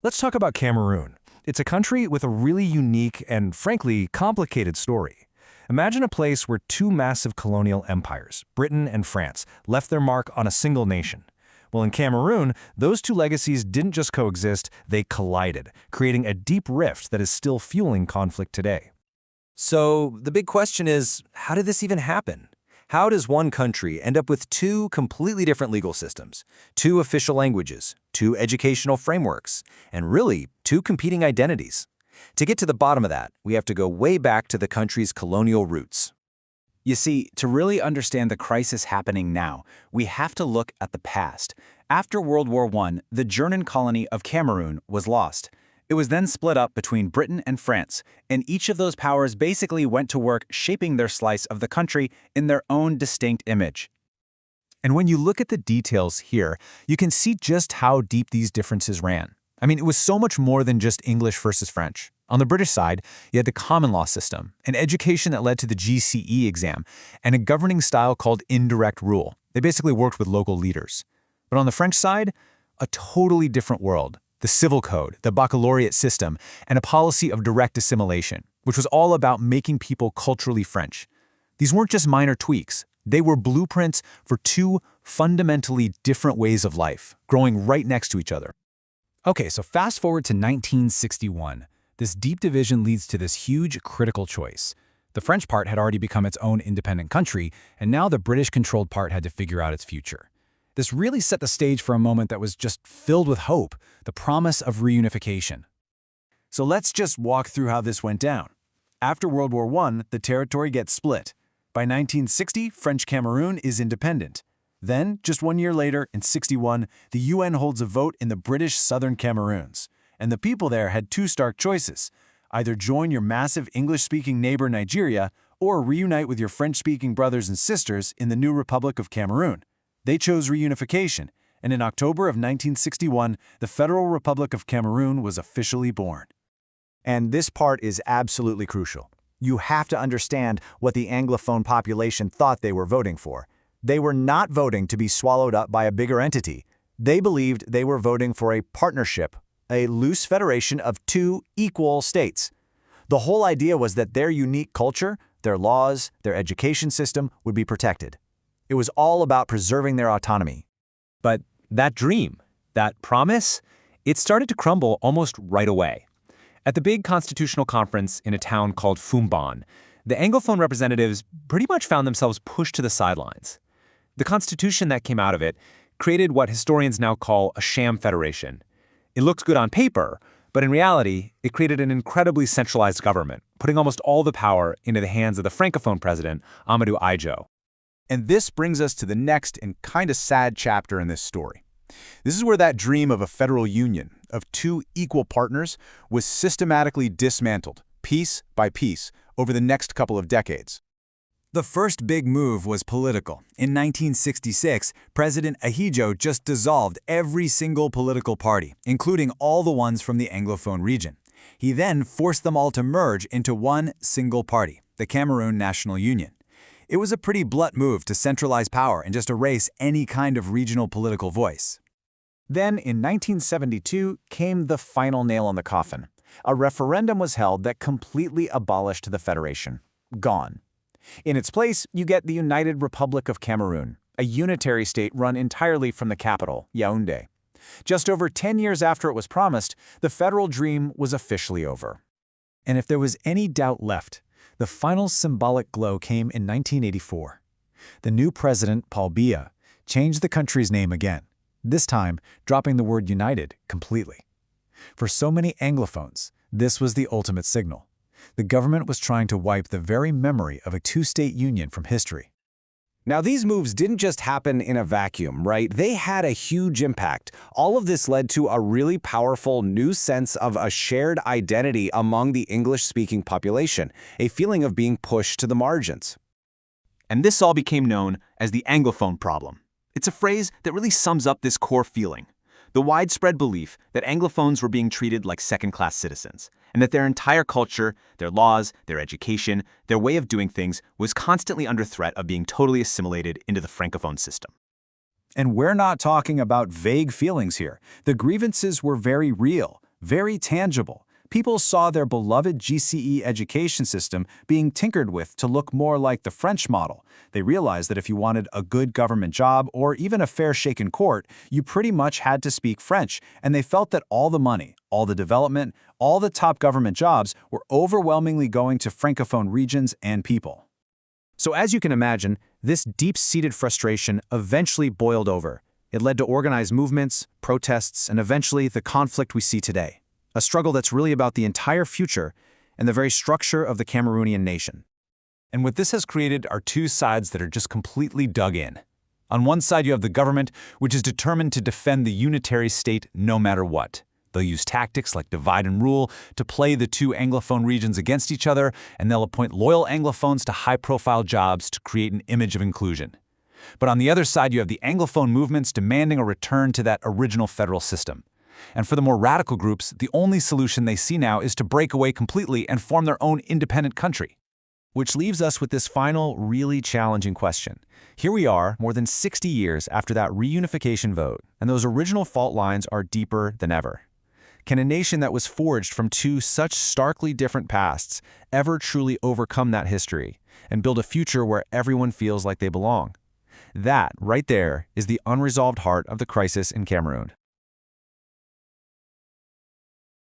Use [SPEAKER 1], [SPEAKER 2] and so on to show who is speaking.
[SPEAKER 1] Let's talk about Cameroon. It's a country with a really unique and, frankly, complicated story. Imagine a place where two massive colonial empires, Britain and France, left their mark on a single nation. Well, in Cameroon, those two legacies didn't just coexist, they collided, creating a deep rift that is still fueling conflict today. So, the big question is, how did this even happen? How does one country end up with two completely different legal systems, two official languages, two educational frameworks, and really, two competing identities? To get to the bottom of that, we have to go way back to the country's colonial roots.
[SPEAKER 2] You see, to really understand the crisis happening now, we have to look at the past. After World War I, the German colony of Cameroon was lost. It was then split up between Britain and France, and each of those powers basically went to work shaping their slice of the country in their own distinct image.
[SPEAKER 3] And when you look at the details here, you can see just how deep these differences ran. I mean, it was so much more than just English versus French. On the British side, you had the common law system, an education that led to the GCE exam, and a governing style called indirect rule. They basically worked with local leaders. But on the French side, a totally different world. The civil code, the baccalaureate system, and a policy of direct assimilation, which was all about making people culturally French. These weren't just minor tweaks. They were blueprints for two fundamentally different ways of life, growing right next to each other.
[SPEAKER 4] Okay, so fast forward to 1961. This deep division leads to this huge critical choice. The French part had already become its own independent country, and now the British-controlled part had to figure out its future. This really set the stage for a moment that was just filled with hope, the promise of reunification.
[SPEAKER 1] So let's just walk through how this went down. After World War I, the territory gets split. By 1960, French Cameroon is independent. Then, just 1 year later, in '61, the UN holds a vote in the British Southern Cameroons. And the people there had two stark choices: either join your massive English-speaking neighbor Nigeria or reunite with your French-speaking brothers and sisters in the new Republic of Cameroon. They chose reunification, and in October of 1961, the Federal Republic of Cameroon was officially born.
[SPEAKER 5] And this part is absolutely crucial. You have to understand what the Anglophone population thought they were voting for. They were not voting to be swallowed up by a bigger entity. They believed they were voting for a partnership, a loose federation of two equal states. The whole idea was that their unique culture, their laws, their education system would be protected. It was all about preserving their autonomy.
[SPEAKER 3] But that dream, that promise, it started to crumble almost right away. At the big constitutional conference in a town called Fumban, the Anglophone representatives pretty much found themselves pushed to the sidelines. The constitution that came out of it created what historians now call a sham federation. It looks good on paper, but in reality, it created an incredibly centralized government, putting almost all the power into the hands of the Francophone president, Amadou Ahidjo.
[SPEAKER 2] And this brings us to the next and kind of sad chapter in this story. This is where that dream of a federal union, of two equal partners, was systematically dismantled, piece by piece, over the next couple of decades.
[SPEAKER 4] The first big move was political. In 1966, President Ahidjo just dissolved every single political party, including all the ones from the Anglophone region. He then forced them all to merge into one single party, the Cameroon National Union. It was a pretty blunt move to centralize power and just erase any kind of regional political voice.
[SPEAKER 5] Then, in 1972, came the final nail in the coffin. A referendum was held that completely abolished the federation. Gone. In its place, you get the United Republic of Cameroon, a unitary state run entirely from the capital, Yaoundé. Just over 10 years after it was promised, the federal dream was officially over.
[SPEAKER 3] And if there was any doubt left, the final symbolic glow came in 1984. The new president, Paul Biya, changed the country's name again, this time dropping the word united completely. For so many Anglophones, this was the ultimate signal. The government was trying to wipe the very memory of a two-state union from history.
[SPEAKER 5] Now, these moves didn't just happen in a vacuum, right? They had a huge impact. All of this led to a really powerful new sense of a shared identity among the English-speaking population, a feeling of being pushed to the margins.
[SPEAKER 6] And this all became known as the Anglophone problem. It's a phrase that really sums up this core feeling: the widespread belief that Anglophones were being treated like second-class citizens, and that their entire culture, their laws, their education, their way of doing things was constantly under threat of being totally assimilated into the Francophone system.
[SPEAKER 2] And we're not talking about vague feelings here. The grievances were very real. very tangible. People saw their beloved GCE education system being tinkered with to look more like the French model. They realized that if you wanted a good government job or even a fair shake in court, you pretty much had to speak French, and they felt that all the money, all the development, all the top government jobs were overwhelmingly going to Francophone regions and people.
[SPEAKER 5] So as you can imagine, this deep-seated frustration eventually boiled over. It led to organized movements, protests, and eventually the conflict we see today. A struggle that's really about the entire future and the very structure of the Cameroonian nation.
[SPEAKER 1] And what this has created are two sides that are just completely dug in. On one side, you have the government, which is determined to defend the unitary state no matter what. They'll use tactics like divide and rule to play the two Anglophone regions against each other, and they'll appoint loyal Anglophones to high-profile jobs to create an image of inclusion. But on the other side, you have the Anglophone movements demanding a return to that original federal system. And for the more radical groups, the only solution they see now is to break away completely and form their own independent country.
[SPEAKER 3] Which leaves us with this final, really challenging question. Here we are, more than 60 years after that reunification vote, and those original fault lines are deeper than ever. Can a nation that was forged from two such starkly different pasts ever truly overcome that history and build a future where everyone feels like they belong? That, right there, is the unresolved heart of the crisis in Cameroon.